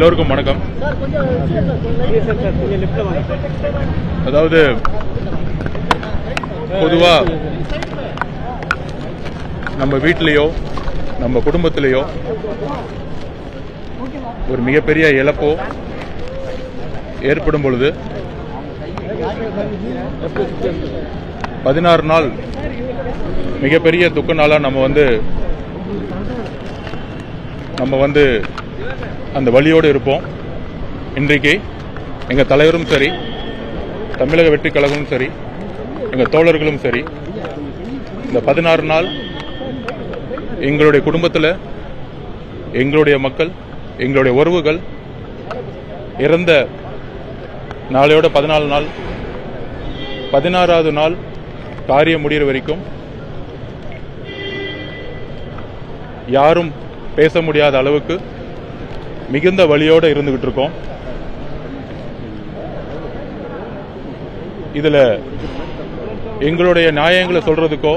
எல்லோருக்கும் வணக்கம். அதாவது பொதுவா நம்ம வீட்டிலேயோ நம்ம குடும்பத்திலேயோ ஒரு மிகப்பெரிய இழப்போ ஏற்படும் பொழுது 16 நாள் மிகப்பெரிய துக்க நாளா நம்ம வந்து அந்த வழியோடு இருப்போம். இன்றைக்கு எங்க தலைவரும் சரி, தமிழக வெற்றி கழகமும் சரி, எங்க தோழர்களும் சரி, இந்த 16 நாள் எங்களுடைய குடும்பத்தில் எங்களுடைய மக்கள், எங்களுடைய உறவுகள் இறந்த நாளையோட 14 நாள், 16வது நாள் காரியம் முடிகிற வரைக்கும் யாரும் பேச முடியாத அளவுக்கு மிகுந்த வலியோடு இருந்துகிட்டு இருக்கோம். இதுல எங்களுடைய நியாயங்களை சொல்றதுக்கோ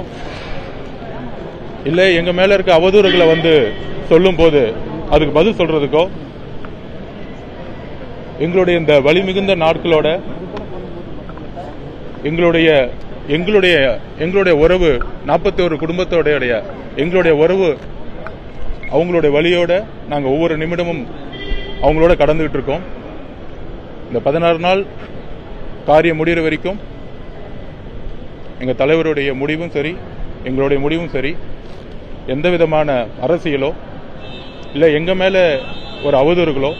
இல்லை எங்க மேல இருக்க அவதூறுகளை சொல்லும் போது அதுக்கு பதில் சொல்றதுக்கோ எங்களுடைய இந்த வலி மிகுந்த நாட்களோட எங்களுடைய உறவு 41 குடும்பத்தோடைய எங்களுடைய உறவு அவங்களுடைய வழியோட நாங்கள் ஒவ்வொரு நிமிடமும் அவங்களோட கடந்துகிட்டு இருக்கோம். இந்த 16 நாள் காரியம் முடிகிற வரைக்கும் எங்கள் தலைவருடைய முடிவும் சரி, எங்களுடைய முடிவும் சரி, எந்த விதமான அரசியலோ இல்லை எங்கள் மேலே ஒரு அவதூறுகளோ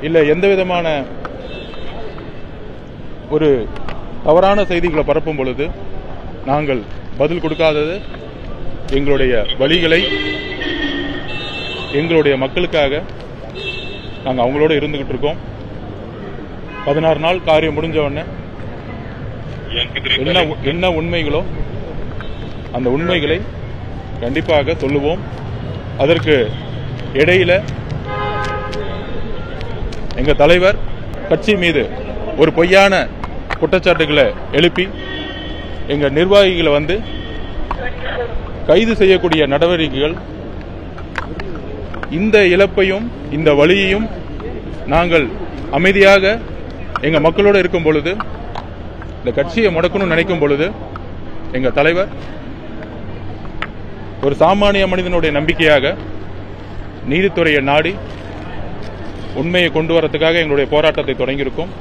இல்லை எந்த விதமான ஒரு தவறான செய்திகளை பரப்பும் பொழுது நாங்கள் பதில் கொடுக்காதது எங்களுடைய வழிகளை எங்களுடைய மக்களுக்காக நாங்கள் அவங்களோட இருந்துகிட்டு இருக்கோம். 16 நாள் காரியம் முடிஞ்ச உடனே என்ன உண்மைகளோ அந்த உண்மைகளை கண்டிப்பாக சொல்லுவோம். அதற்கு இடையில எங்க தலைவர் கட்சி மீது ஒரு பொய்யான குற்றச்சாட்டுகளை எழுப்பி எங்க நிர்வாகிகளை கைது செய்யக்கூடிய நடவடிக்கைகள், இந்த இழப்பையும் இந்த வலியையும் நாங்கள் அமைதியாக எங்க மக்களோடு இருக்கும் பொழுது, இந்த கட்சியை முடக்கணும்னு நினைக்கும் பொழுது எங்க தலைவர் ஒரு சாமானிய மனிதனுடைய நம்பிக்கையாக நீதித்துறையை நாடி உண்மையை கொண்டு வரதுக்காக எங்களுடைய போராட்டத்தை தொடங்கியிருக்கோம்.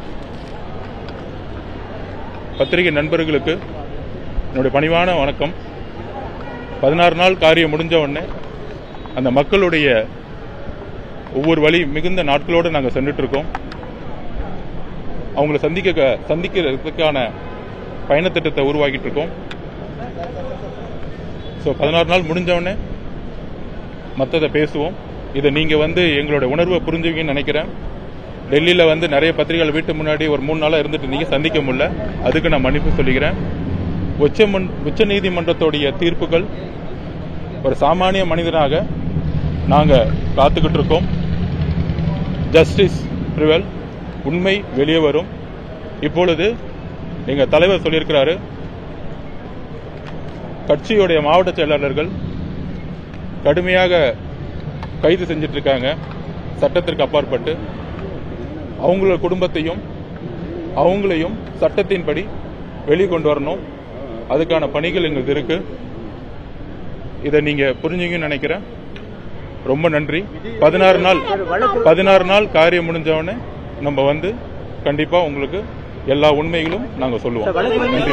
பத்திரிகை நண்பர்களுக்கு என்னுடைய பணிவான வணக்கம். 16 நாள் காரியம் முடிஞ்ச உடனே அந்த மக்களுடைய ஒவ்வொரு வழி மிகுந்த நாட்களோடு நாங்கள் சென்றுட்டு இருக்கோம். அவங்களை சந்திக்கிறதுக்கான பயணத்திட்டத்தை உருவாக்கிட்டு இருக்கோம். ஸோ 16 நாள் முடிஞ்ச உடனே மற்றதை பேசுவோம். இதை நீங்கள் எங்களுடைய உணர்வை புரிஞ்சுவீங்கன்னு நினைக்கிறேன். டெல்லியில் நிறைய பத்திரிகைகள் வீட்டு முன்னாடி ஒரு 3 நாளாக இருந்துட்டு நீங்கள் சந்திக்க முடியல, அதுக்கு நான் மன்னிப்பு சொல்லிக்கிறேன். உச்ச நீதிமன்றத்துடைய தீர்ப்புகள் ஒரு சாமானிய மனிதனாக நாங்கள் காத்துக்கிட்டு இருக்கோம். ஜஸ்டிஸ் ப்ரிவல், உண்மை வெளியே வரும். இப்பொழுது எங்கள் தலைவர் சொல்லியிருக்கிறாரு, கட்சியுடைய மாவட்ட செயலாளர்கள் கடுமையாக கைது செஞ்சிட்டு இருக்காங்க. சட்டத்திற்கு அப்பாற்பட்டு அவங்களோட குடும்பத்தையும் அவங்களையும் சட்டத்தின்படி வெளிக்கொண்டு வரணும். அதுக்கான பணிகள் எங்களுக்கு இருக்கு. இதை நீங்க புரிஞ்சுங்கன்னு நினைக்கிறேன். ரொம்ப நன்றி. 16 நாள் காரியம் முடிஞ்சவொடனே நம்ம கண்டிப்பா உங்களுக்கு எல்லா உண்மைகளும் நாங்க சொல்லுவோம். நன்றி.